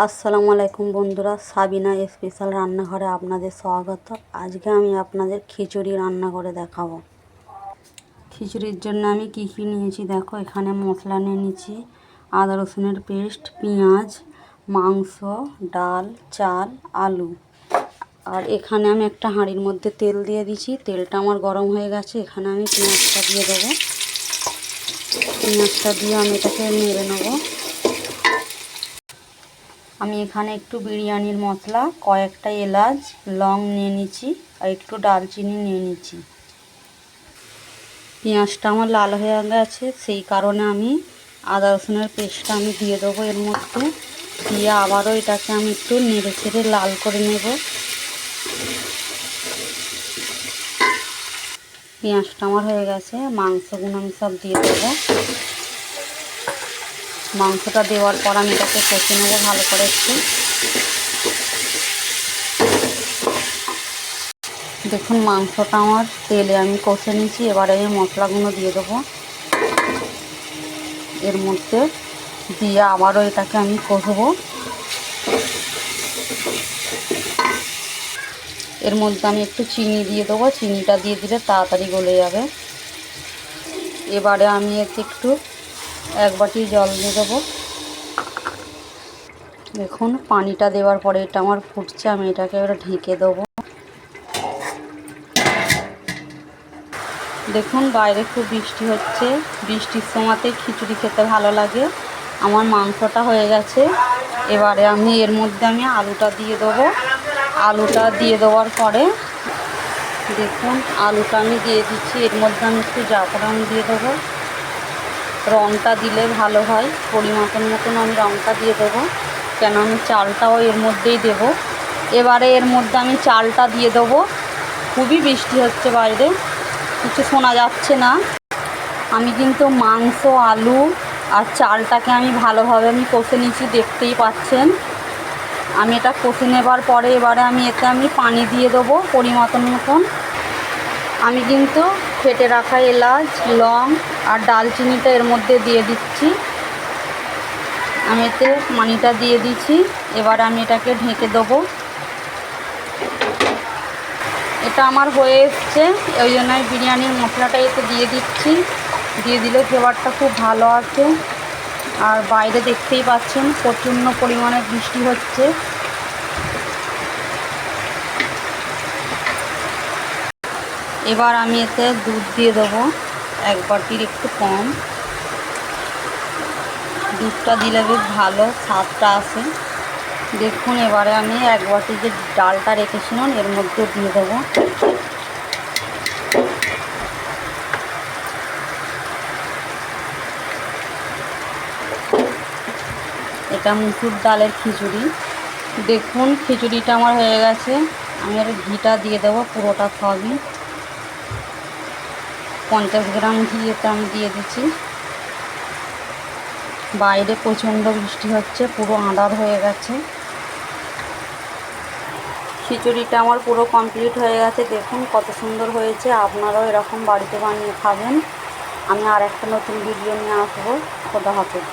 আসসালামু আলাইকুম বন্ধুরা, সাবিনা স্পেশাল রান্নাঘরে আপনাদের স্বাগত। আজকে আমি আপনাদের খিচুড়ি রান্না করে দেখাবো। খিচুড়ির জন্য আমি কি কি নিয়েছি দেখো। এখানে মশলা নিয়ে নিয়েছি, আদা রসুনের পেস্ট, পেঁয়াজ, মাংস, ডাল, চাল, আলু। আর এখানে আমি একটা হাঁড়ির মধ্যে তেল দিয়ে দিয়েছি। তেলটা আমার গরম হয়ে গেছে। এখানে আমি পেঁয়াজটা দিয়ে দেবো। পেঁয়াজটা দিয়ে আমি এটাকে নেড়ে নেবো। আমি এখানে একটু বিরিয়ানির মশলা, কয়েকটা এলাচ, লং নিয়ে নিচ্ছি আর একটু দারচিনি নিয়ে নিচ্ছি। পেঁয়াজটা আমার লাল হয়ে গেছে, সেই কারণে আমি আদা রসুনের পেস্টটা আমি দিয়ে দেবো এর মধ্যে। দিয়ে আবারও এটাকে আমি একটু নেড়ে ছেড়ে লাল করে নেব। পেঁয়াজটা আমার হয়ে গেছে, মাংসগুলো আমি সব দিয়ে দেবো। মাংসটা দেওয়ার পর আমি এটাকে কষে নেবো ভালো করে একটু। দেখুন মাংসটা আমার তেলে আমি কষে নিয়েছি। এবারে আমি মশলাগুলো দিয়ে দেবো এর মধ্যে, দিয়ে আবারও এটাকে আমি কষবো। এর মধ্যে আমি একটু চিনি দিয়ে দেবো। চিনিটা দিয়ে দিলে তাড়াতাড়ি গলে যাবে। এবারে আমি এতে একটু 1 বাটি জল দিয়ে দেবো। দেখুন পানিটা দেওয়ার পরে এটা আমার ফুটছে, আমি এটাকে এবারে ঢেকে দেবো। দেখুন বাইরে খুব বৃষ্টি হচ্ছে, বৃষ্টির সময়তে খিচুড়ি খেতে ভালো লাগে। আমার মাংসটা হয়ে গেছে। এবারে আমি এর মধ্যে আমি আলুটা দিয়ে দেবো। আলুটা দিয়ে দেওয়ার পরে দেখুন আলুটা আমি দিয়ে দিচ্ছি। এর মধ্যে আমি একটু জাফরান দিয়ে দেবো। রঙটা দিলে ভালো হয়, পরিমাপের মতন আমি রঙটা দিয়ে দেবো, কেন আমি চালটাও এর মধ্যেই দেব। এবারে এর মধ্যে আমি চালটা দিয়ে দেবো। খুবই বৃষ্টি হচ্ছে বাইরে, কিছু শোনা যাচ্ছে না। আমি কিন্তু মাংস, আলু আর চালটাকে আমি ভালোভাবে আমি কষে নিচ্ছি, দেখতেই পাচ্ছেন। আমি এটা কষে নেবার পরে এবারে আমি এতে আমি পানি দিয়ে দেবো পরিমাপের মতন। আমি কিন্তু ফেটে রাখা এলাচ, লং আর দারচিনিটা এর মধ্যে দিয়ে দিচ্ছি। আমি এতে পানিটা দিয়ে দিচ্ছি। এবার আমি এটাকে ঢেকে দেবো। এটা আমার হয়ে এসছে, ওই জন্য আমি বিরিয়ানির মশলাটা এতে দিয়ে দিচ্ছি। দিয়ে দিলে ফ্লেভারটা খুব ভালো আছে। আর বাইরে দেখতেই পাচ্ছেন প্রচণ্ড পরিমাণে বৃষ্টি হচ্ছে। এবার আমি এতে দুধ দিয়ে দেবো, 1 বাটির একটু কম। দুধটা দিলে বেশ ভালো স্বাদটা আসে। দেখুন এবারে আমি 1 বাটি যে ডালটা রেখেছিলাম এর মধ্যে দিয়ে দেবো। এটা মুসুর ডালের খিচুড়ি। দেখুন খিচুড়িটা আমার হয়ে গেছে। আমি এর ঘিটা দিয়ে দেবো, পুরোটা সবই 50 গ্রাম ঘি এতে আমি দিয়ে দিচ্ছি। বাইরে প্রচণ্ড বৃষ্টি হচ্ছে, পুরো আঁধার হয়ে গেছে। খিচুড়িটা আমার পুরো কমপ্লিট হয়ে গেছে। দেখুন কত সুন্দর হয়েছে। আপনারাও এরকম বাড়িতে বানিয়ে খাবেন। আমি আর একটা নতুন ভিডিও নিয়ে আসবো। খোদা হাফেজ।